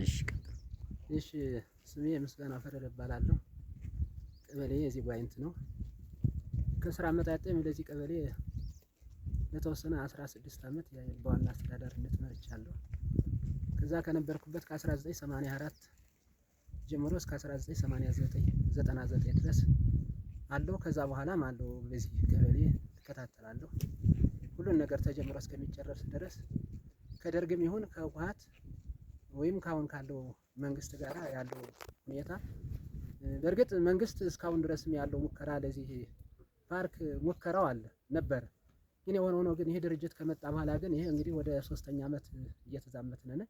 እሺ ስሜ ምስጋና ፈረደ እባላለሁ። ቀበሌ የዚህ ጓይንት ነው። ከስራ አመጣጤም ለዚህ ቀበሌ ለተወሰነ 16 አመት በዋና አስተዳዳሪነት መርቻለሁ። ከዛ ከነበርኩበት ከ1984 ጀምሮ እስከ 1989 ድረስ አለው። ከዛ በኋላም አለው በዚህ ቀበሌ እከታተላለሁ። ሁሉን ነገር ተጀምሮ እስከሚጨረስ ድረስ ከደርግም ይሁን ከህወሓት ወይም ካሁን ካለው መንግስት ጋር ያለው ሁኔታ በእርግጥ መንግስት እስካሁን ድረስም ያለው ሙከራ ለዚህ ፓርክ ሙከራው አለ ነበር። ግን የሆነው ግን ይሄ ድርጅት ከመጣ በኋላ ግን ይሄ እንግዲህ ወደ 3ኛ አመት እየተዛመትን ነን።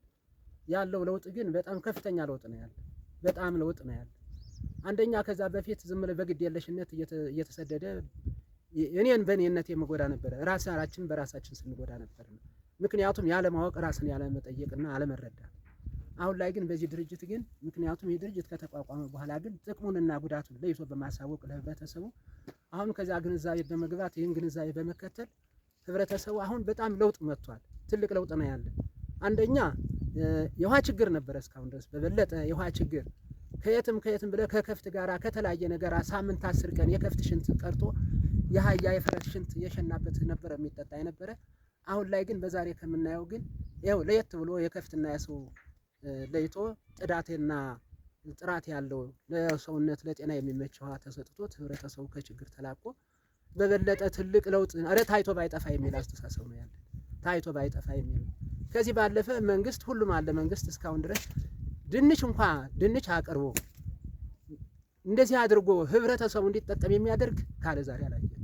ያለው ለውጥ ግን በጣም ከፍተኛ ለውጥ ነው ያለው። በጣም ለውጥ ነው ያለው። አንደኛ ከዛ በፊት ዝም ብለ በግድ የለሽነት እየተሰደደ እኔን በእኔነት የመጎዳ ነበር። ራሳችን በራሳችን ስንጎዳ ነበር። ምክንያቱም ያለ ማወቅ ራስን ያለ መጠየቅና አለመረዳት። አሁን ላይ ግን በዚህ ድርጅት ግን ምክንያቱም ይህ ድርጅት ከተቋቋመ በኋላ ግን ጥቅሙንና ጉዳቱን ለይቶ በማሳወቅ ለህብረተሰቡ አሁን ከዛ ግንዛቤ በመግባት ይህን ግንዛቤ በመከተል ህብረተሰቡ አሁን በጣም ለውጥ መጥቷል። ትልቅ ለውጥ ነው ያለ። አንደኛ የውሃ ችግር ነበር እስካሁን ድረስ በበለጠ የውሃ ችግር ከየትም ብለ ከከፍት ጋራ ከተለያየ ነገር ሳምንት 10 ቀን የከፍት ሽንት ቀርቶ የሃያ የፈረስ ሽንት የሸናበት ነበር የሚጠጣ የነበረ። አሁን ላይ ግን በዛሬ ከምናየው ግን ያው ለየት ብሎ የከፍትና የሰው ለይቶ ጥዳቴና ጥራት ያለው ለሰውነት ለጤና የሚመች ውሃ ተሰጥቶት ህብረተሰቡ ከችግር ተላቆ በበለጠ ትልቅ ለውጥ አረ ታይቶ ባይጠፋ የሚል አስተሳሰብ ነው ያለ። ታይቶ ባይጠፋ የሚል ከዚህ ባለፈ መንግስት ሁሉም አለ መንግስት እስካሁን ድረስ ድንች አቅርቦ እንደዚህ አድርጎ ህብረተሰቡ እንዲጠቀም የሚያደርግ ካለ ዛሬ አላየንም።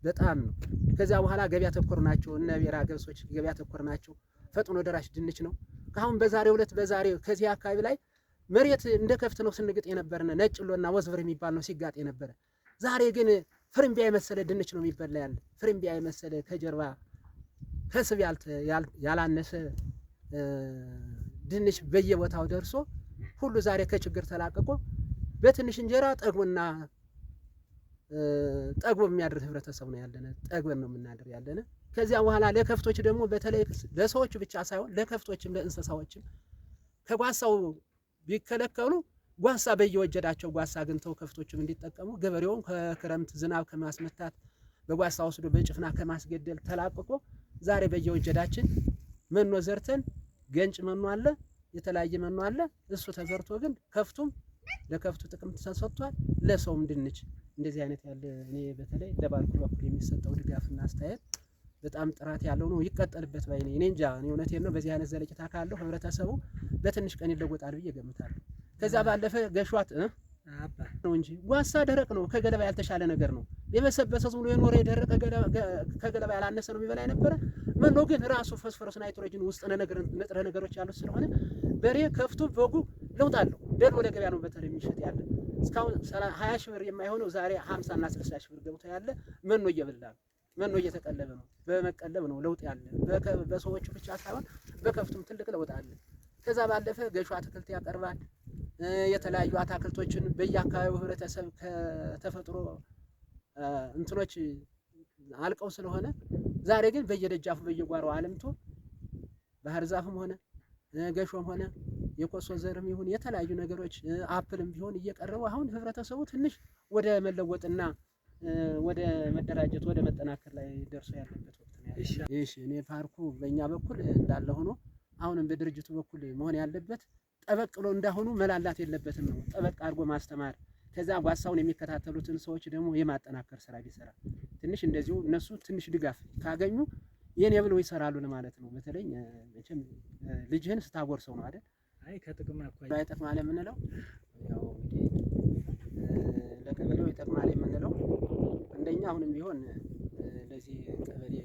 በጣም ነው። ከዛ በኋላ ገበያ ተኮር ናቸው እነ ቤራ ገብሶች ገበያ ተኮር ናቸው። ፈጥኖ ደራሽ ድንች ነው። አሁን በዛሬው ከዚህ አካባቢ ላይ መሬት እንደ ከፍት ነው ስንግጥ የነበረና ነጭሎና ወዝብር የሚባል ነው ሲጋጥ የነበረ። ዛሬ ግን ፍርምቢያ የመሰለ ድንች ነው የሚበላ ያለ። ፍርምቢያ የመሰለ ከጀርባ ከስብ ያላነሰ ድንች በየቦታው ደርሶ ሁሉ ዛሬ ከችግር ተላቅቆ በትንሽ እንጀራ ጠግቦ የሚያድር ህብረተሰብ ነው ያለነ። ጠግበን ነው የምናድር ያለነ። ከዚያ በኋላ ለከፍቶች ደግሞ በተለይ ለሰዎች ብቻ ሳይሆን ለከፍቶችም ለእንስሳዎችም ከጓሳው ቢከለከሉ ጓሳ በየወጀዳቸው ጓሳ አግኝተው ከፍቶችም እንዲጠቀሙ ገበሬውን ከክረምት ዝናብ ከማስመታት በጓሳ ወስዶ በጭፍና ከማስገደል ተላቅቆ ዛሬ በየወጀዳችን መኖ ዘርተን ገንጭ መኖ አለ፣ የተለያየ መኖ አለ። እሱ ተዘርቶ ግን ከፍቱም ለከፍቱ ጥቅም ተሰጥቷል። ለሰውም ድንች እንደዚህ አይነት ያለ እኔ በተለይ ለባልኩ በኩል የሚሰጠው ድጋፍና አስተያየት በጣም ጥራት ያለው ነው። ይቀጥልበት ባይ ነኝ። እኔ እንጃ እኔ እውነቴን ነው። በዚህ አይነት ዘለቂታ ካለው ህብረተሰቡ በትንሽ ቀን ይለወጣል ብዬ ገምታለሁ። ከዛ ባለፈ ገሿት ነው እንጂ ጓሳ ደረቅ ነው። ከገለባ ያልተሻለ ነገር ነው። የበሰበሰ ዝም ብሎ የኖረ የደረቀ ከገለባ ያላነሰ ነው የሚበላ የነበረ። መኖ ግን ራሱ ፎስፎረስ ናይትሮጅን ውስጥ ንጥረ ነገሮች ያሉት ስለሆነ በሬ ከፍቱ በጉ ለውጥ አለው። ደሮ ለገበያ ነው በተለይ የሚሸጥ ያለ። እስካሁን 20 ሺህ ብር የማይሆነው ዛሬ 50 እና 60 ሺህ ብር ገብቶ ያለ መኖ እየበላ ነው። መኖ እየተቀለበ ነው። በመቀለብ ነው ለውጥ ያለ። በሰዎቹ ብቻ ሳይሆን በከፍቱም ትልቅ ለውጥ አለ። ከዛ ባለፈ ገሹ አትክልት ያቀርባል። የተለያዩ አትክልቶችን በየአካባቢው ህብረተሰብ ከተፈጥሮ እንትኖች አልቀው ስለሆነ ዛሬ ግን በየደጃፉ በየጓሮው አለምቶ ባህር ዛፍም ሆነ ገሾም ሆነ የኮሶ ዘርም ይሁን የተለያዩ ነገሮች አፕልም ቢሆን እየቀረቡ አሁን ህብረተሰቡ ትንሽ ወደ መለወጥና ወደ መደራጀት ወደ መጠናከር ላይ ደርሶ ያለበት ወቅት ነው ያለው። እሺ እኔ ፓርኩ በእኛ በኩል እንዳለ ሆኖ አሁንም በድርጅቱ በኩል መሆን ያለበት ጠበቅ ብሎ እንዳሁኑ መላላት የለበትም ነው። ጠበቅ አድርጎ ማስተማር ከዛ ጓሳውን የሚከታተሉትን ሰዎች ደግሞ የማጠናከር ስራ ቢሰራ ትንሽ እንደዚሁ እነሱ ትንሽ ድጋፍ ካገኙ የኔ ብለው ይሰራሉ ለማለት ነው። በተለይ መቼም ልጅህን ስታጎርሰው ነው አይደል? አይ ከጥቅም አኳያ ይጠቅማል የምንለው ያው ለቀበሌው ይጠቅማል የምንለው አንደኛ አሁንም ቢሆን ለዚህ ቀበሌ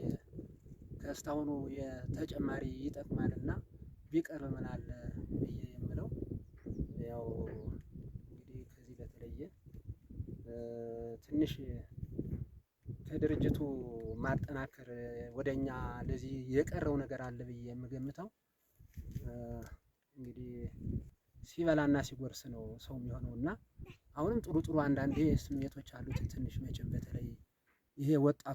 ከስታውኑ የተጨማሪ ይጠቅማልና ቢቀርብ ምን አለ ብዬ የምለው ያው እንግዲህ ከዚህ በተለየ ትንሽ ከድርጅቱ ማጠናከር ወደኛ ለዚህ የቀረው ነገር አለ ብዬ የምገምተው እንግዲህ ሲበላና ሲጎርስ ነው ሰው የሚሆነውና አሁንም ጥሩ አንዳንዴ ስሜቶች አሉት። ትንሽ መቼም በተለይ ይሄ ወጣቱ